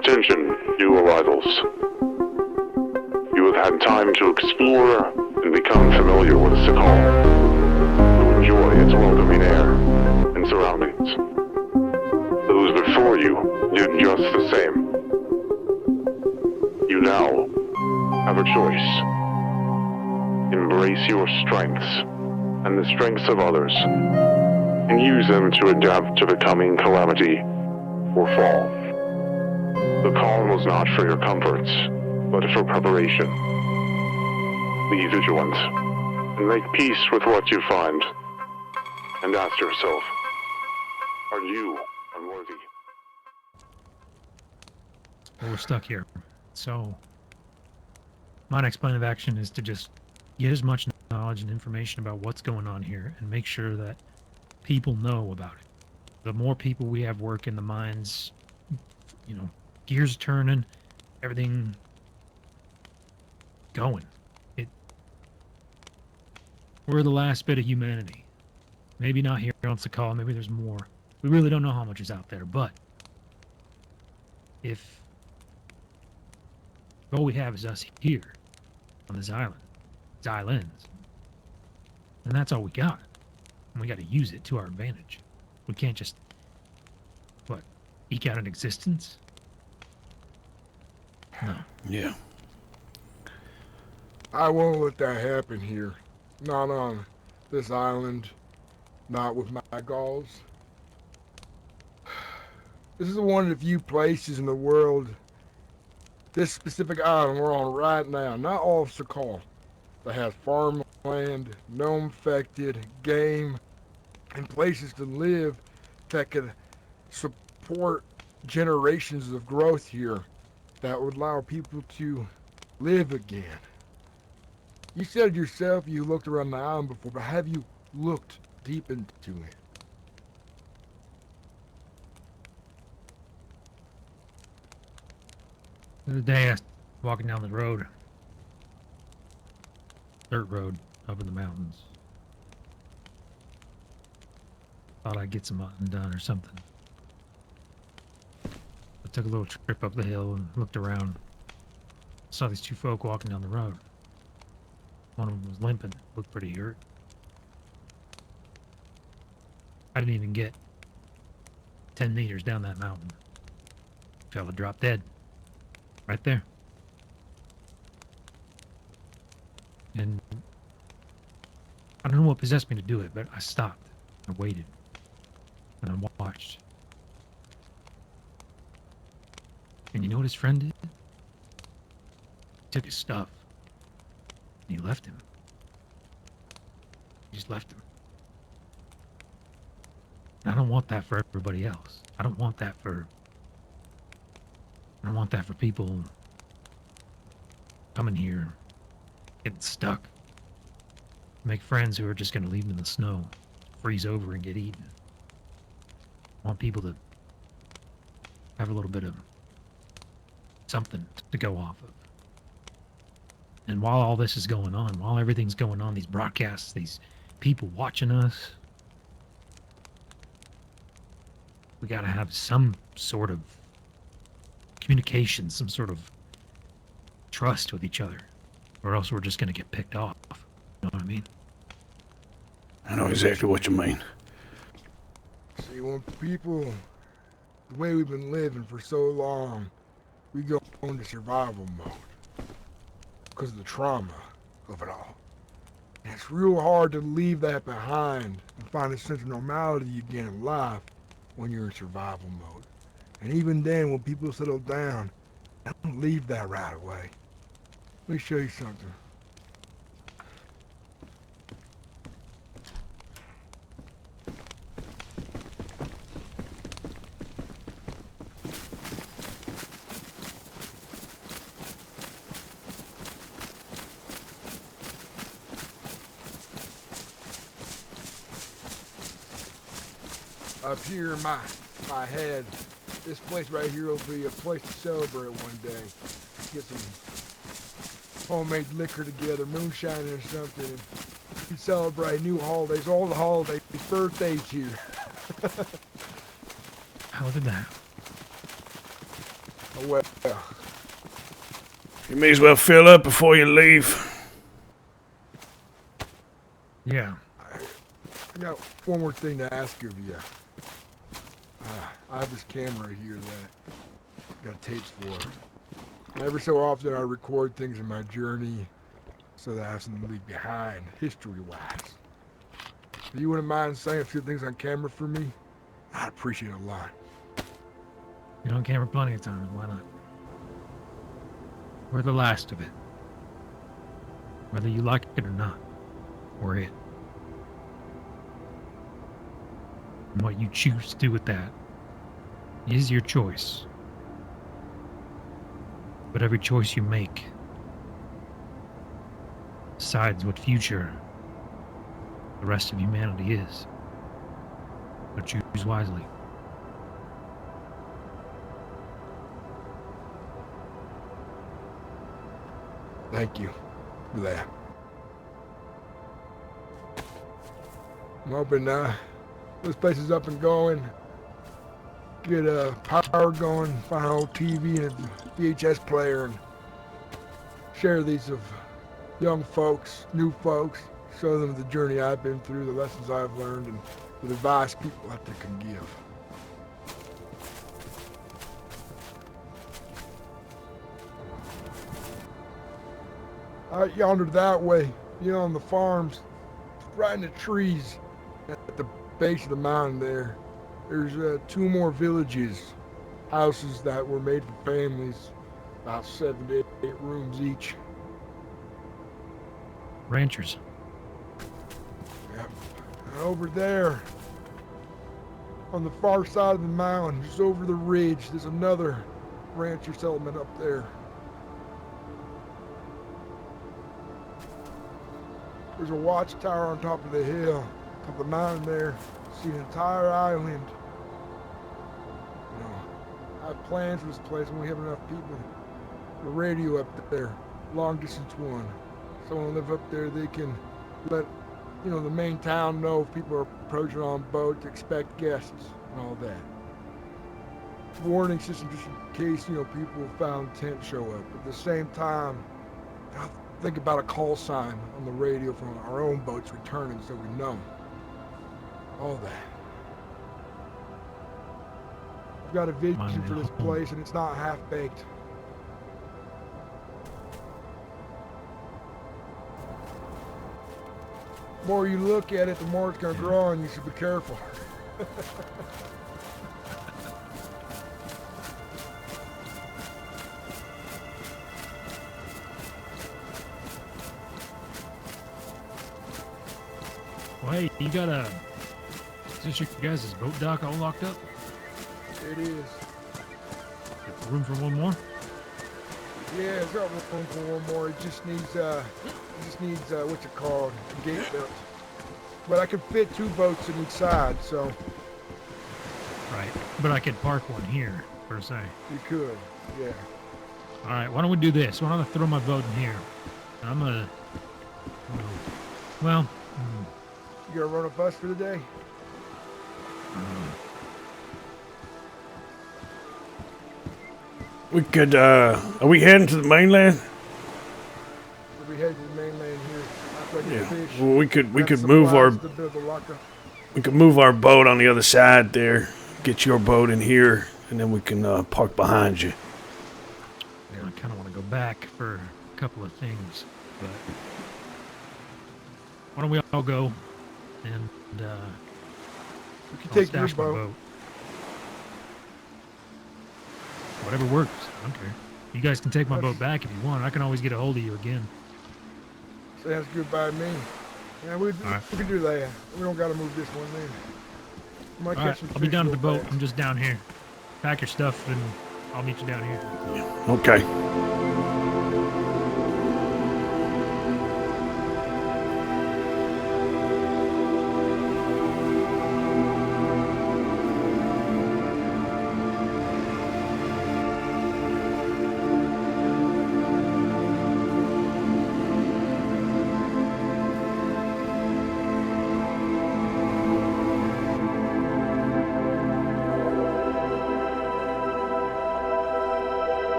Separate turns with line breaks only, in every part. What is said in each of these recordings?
Attention, new arrivals. You have had time to explore and become familiar with Sakhal, to enjoy its welcoming air and surroundings. Those before you did just the same. You now have a choice. Embrace your strengths and the strengths of others, and use them to adapt to the coming calamity or fall. The call was not for your comforts, but for preparation. Be vigilant, and make peace with what you find, and ask yourself, are you unworthy?
Well, we're stuck here, so my next plan of action is to just get as much knowledge and information about what's going on here and make sure that people know about it. The more people we have working the mines, you know, gears turning, everything going. We're the last bit of humanity. Maybe not here on Sakhal, maybe there's more. We really don't know how much is out there, but if all we have is us here on this island, these islands, then that's all we got. And we got to use it to our advantage. We can't just, eke out an existence? No.
Yeah.
I won't let that happen here. Not on this island. Not with my gulls. This is one of the few places in the world, this specific island we're on right now, not all of Sakhal, that has farmland, gnome-infected, game, and places to live that could support generations of growth here that would allow people to live again. You said yourself you looked around the island before, but have you looked deep into it?
The other day I was walking down the road, dirt road up in the mountains. Thought I'd get some hunting done or something. I took a little trip up the hill and looked around. Saw these two folk walking down the road. One of them was limping, looked pretty hurt. I didn't even get 10 meters down that mountain. Fella dropped dead. Right there. And I don't know what possessed me to do it, but I stopped. I waited. And I watched. And you know what his friend did? He took his stuff. And he left him. He just left him. And I don't want that for everybody else. I don't want that for people coming here, getting stuck. Make friends who are just going to leave them in the snow, freeze over and get eaten. I want people to have a little bit of something to go off of. And while all this is going on, while everything's going on, these broadcasts, these people watching us, we got to have some sort of communication, some sort of trust with each other, or else we're just going to get picked off. You know what I mean?
I know exactly what you mean.
See, when people, the way we've been living for so long, we go into survival mode because of the trauma of it all. And it's real hard to leave that behind and find a sense of normality again in life when you're in survival mode. And even then, when people settle down, they don't leave that right away. Let me show you something. Up here in my head, this place right here will be a place to celebrate one day. Get some homemade liquor together, moonshine or something, and celebrate new holidays, all the holidays, birthdays here.
Look at that.
Oh, well,
You may as well fill up before you leave.
Yeah.
I got one more thing to ask of you. I have this camera here that I got tapes for. And every so often I record things in my journey so that I have something to leave behind, history-wise. If you wouldn't mind saying a few things on camera for me, I'd appreciate it a lot.
You're on camera plenty of times. Why not? We're the last of it. Whether you like it or not, we're it. And what you choose to do with that is your choice. But every choice you make decides what future the rest of humanity is. So choose wisely.
Thank you for that. I'm hoping this place is up and going. Get power going, find an old TV and a VHS player, and share these with young folks, new folks, show them the journey I've been through, the lessons I've learned, and the advice people out there can give. Out yonder that way, on the farms, right in the trees, at the base of the mountain there, there's 2 more villages, houses that were made for families, about 7 to 8 rooms each.
Ranchers.
Yep. And over there, on the far side of the mountain, just over the ridge, there's another rancher settlement up there. There's a watchtower on top of the hill, top of the mountain there. See an entire island. I have plans for this place when we have enough people. The radio up there, long distance one. Someone live up there, they can let the main town know if people are approaching on boats, expect guests and all that. Warning system just in case people found tent show up. At the same time, think about a call sign on the radio from our own boats returning so we know. All that. I've got a vision for this place and it's not half-baked. The more you look at it, the more it's going to grow and you should be careful.
Well, hey, you got is this your guys' boat dock all locked up?
It is.
Got room for one more?
Yeah, it's got room for one more. It just needs what's it called? A gate built. But I can fit 2 boats in each side, so.
Right. But I could park one here, per se.
You could, yeah.
All right, why don't we do this? Why don't I throw my boat in here? I'm gonna. Well.
You gonna run a bus for the day?
We could, are we heading to the mainland?
We'll be heading to the mainland here. After I get fish.
Well, we could
Got
move our
supplies to build the locker.
we could move our boat on the other side there. Get your boat in here, and then we can park behind you.
Yeah, I kind of want to go back for a couple of things, but why don't we all go and
We can
I'll
take your
stash my
boat.
Whatever works. I don't care. You guys can take my boat back if you want. I can always get a hold of you again.
Sounds good by me. Yeah, we can do that. We don't gotta move this one then. We might
All
catch
right,
some
I'll be
fish
down at the
real
boat.
fast.
I'm just down here. Pack your stuff, and I'll meet you down here.
Okay.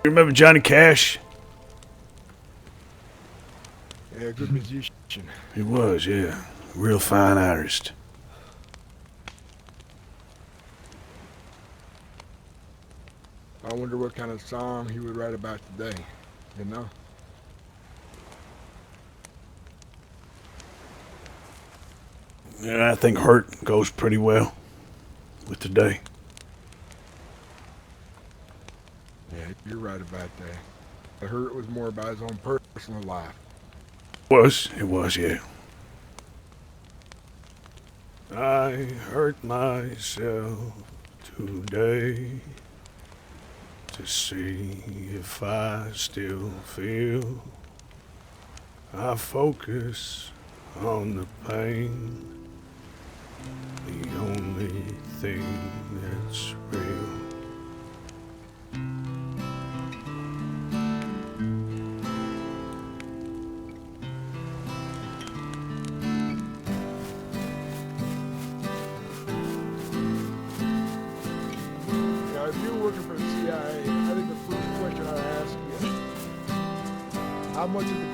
Remember Johnny Cash?
Yeah, good musician.
He was, yeah. Real fine artist.
I wonder what kind of song he would write about today. You know?
Yeah, I think Hurt goes pretty well with today.
Yeah, you're right about that. I heard it was more about his own personal life.
It was, yeah. I hurt myself today to see if I still feel. I focus on the pain, the only thing that's real.
Now, if you're working for the CIA, I think the first question I'd ask you is, how much of the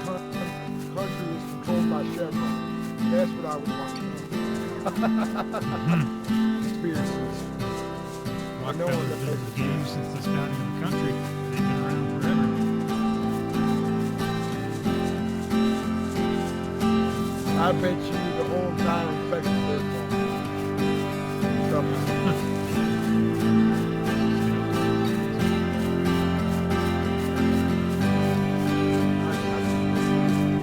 country is controlled by Chevron? That's what I would want to know. Conspiracies.
Rockefeller's been in the game since the founding of the country. They've been around forever.
I bet you the whole entire infection is their fault. Somehow.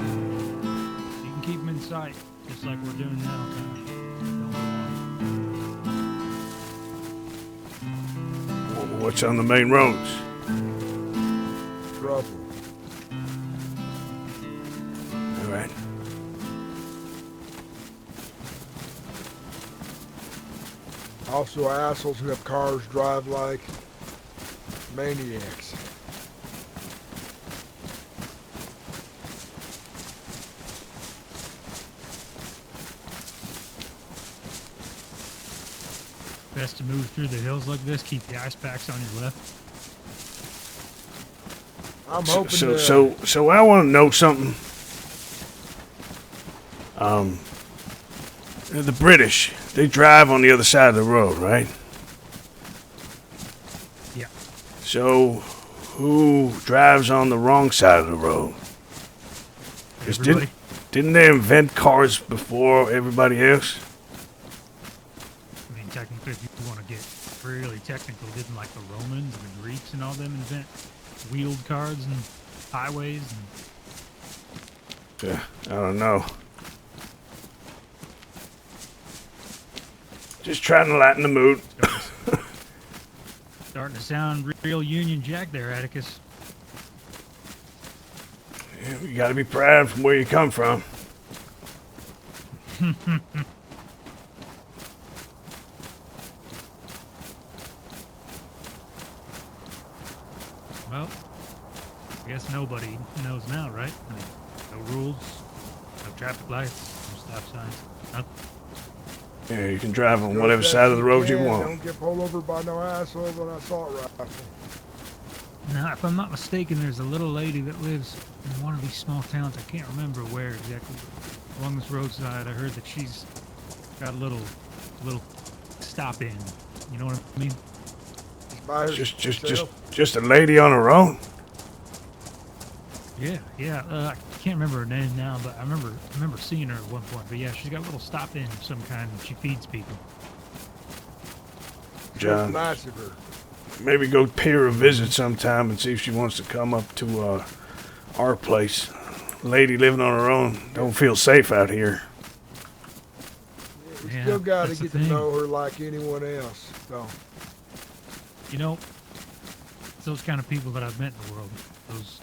You can keep them in sight, just like we're doing now.
What's on the main roads?
Trouble.
All right.
Also, assholes who have cars drive like maniacs.
Best to move through the hills like this. Keep the ice packs on your left.
I'm hoping
So I want to know something. The British, they drive on the other side of the road, right?
Yeah.
So who drives on the wrong side of the road? 'Cause
Everybody.
didn't they invent cars before everybody else?
I mean, technically, if you want to get really technical, didn't like the Romans and the Greeks and all them invent wheeled cars and highways? And
Yeah, I don't know. Just trying to lighten the mood.
starting to sound real Union Jack there, Atticus.
Yeah, you gotta be proud from where you come from.
Well, I guess nobody knows now, right? I mean, no rules, no traffic lights, no stop signs, nothing.
Yeah, you can drive on whatever side of the road you want.
Don't get pulled over by no asshole with an assault rifle.
Now, if I'm not mistaken, there's a little lady that lives in one of these small towns. I can't remember where exactly. Along this roadside, I heard that she's got a little stop in. You know what I mean?
By
Just a lady on her own.
Yeah. I can't remember her name now, but I remember seeing her at one point. But yeah, she's got a little stop in of some kind. She feeds people.
John,
Nice of her.
maybe go pay her a visit sometime and see if she wants to come up to our place. Lady living on her own. Don't feel safe out here.
We
Yeah,
still got to
that's the
get to
thing.
know her like anyone else. So,
You know, it's those kind of people that I've met in the world. Those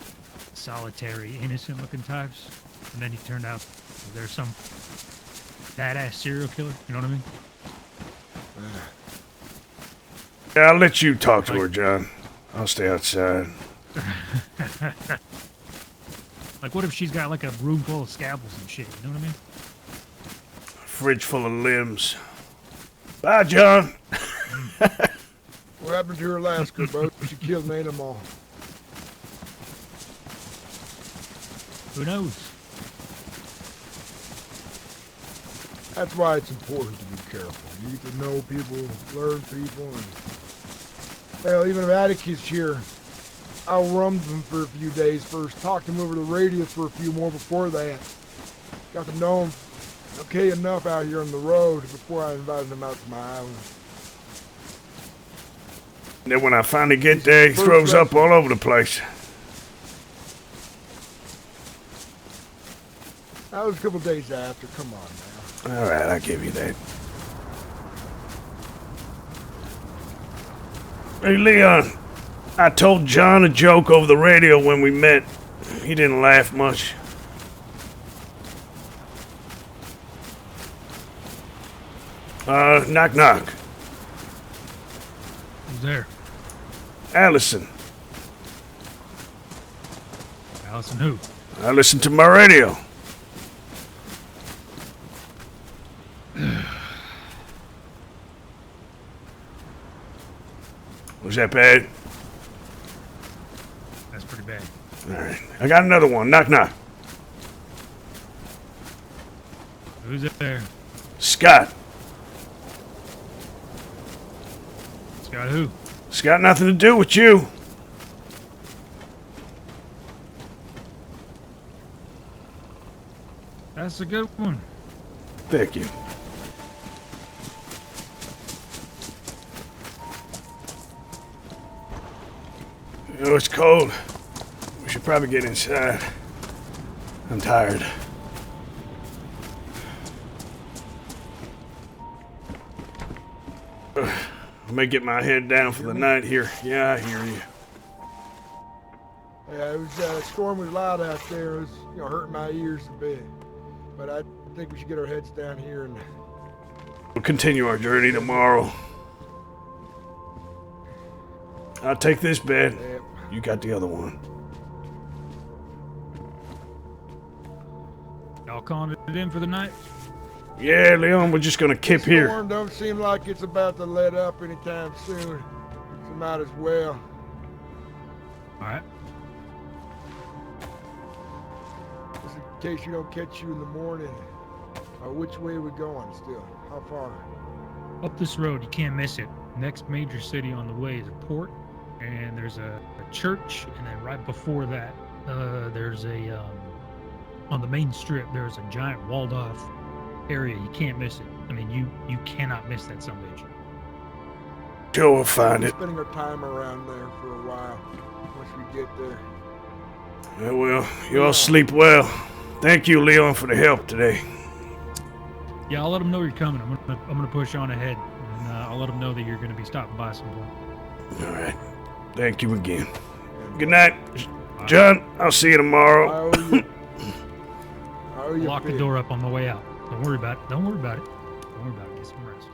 solitary, innocent-looking types, and then you turn out there's some badass serial killer. You know what I mean?
Yeah, I'll let you talk to her, John. I'll stay outside.
Like, what if she's got like a room full of scalpels and shit? You know what I mean?
Fridge full of limbs. Bye, John.
what happened to her last good boat? She killed an animal.
Who knows?
That's why it's important to be careful. You need to know people, learn people, and hell, even if Atticus here, I'll rum them for a few days first. Talk to him over the radio for a few more before that. Got to know him okay enough out here on the road before I invited him out to my island.
And then when I finally get there, he throws up all over the place.
That was a couple days after. Come on now.
All right, I'll give you that. Hey, Leon, I told John a joke over the radio when we met. He didn't laugh much. Knock knock.
Who's there?
Allison.
Allison who?
I listen to my radio. Was that bad?
That's pretty bad.
All right. I got another one. Knock knock.
Who's there?
Scott.
Scott who?
It's got nothing to do with you.
That's a good one.
Thank you. You know, it's cold. We should probably get inside. I'm tired. I may get my head down for the night here. Yeah, I hear you.
Yeah, it was the storm was loud out there. It was, hurting my ears a bit. But I think we should get our heads down here and
We'll continue our journey tomorrow. I'll take this bed.
Yep.
You got the other one.
Y'all calling it in for the night?
Yeah, Leon, we're just gonna kip
The
here.
storm don't seem like it's about to let up anytime soon. So might as well.
Alright.
Just in case you don't catch you in the morning. Which way are we going still? How far?
Up this road, you can't miss it. Next major city on the way is a port, and there's a church, and then right before that, there's a on the main strip. There's a giant walled-off area. You can't miss it. I mean, you cannot miss that sumbitch.
Sure, we'll find
We're
it.
spending our time around there for a while. Once we get there.
Yeah, well, you all sleep well. Thank you, Leon, for the help today.
Yeah, I'll let them know you're coming. I'm gonna push on ahead, and I'll let them know that you're gonna be stopping by some point.
All right. Thank you again. Good night, John. I'll see you tomorrow.
I owe you. I owe you
Lock the door up on the way out. Don't worry about it. Don't worry about it. Don't worry about it. Get some rest.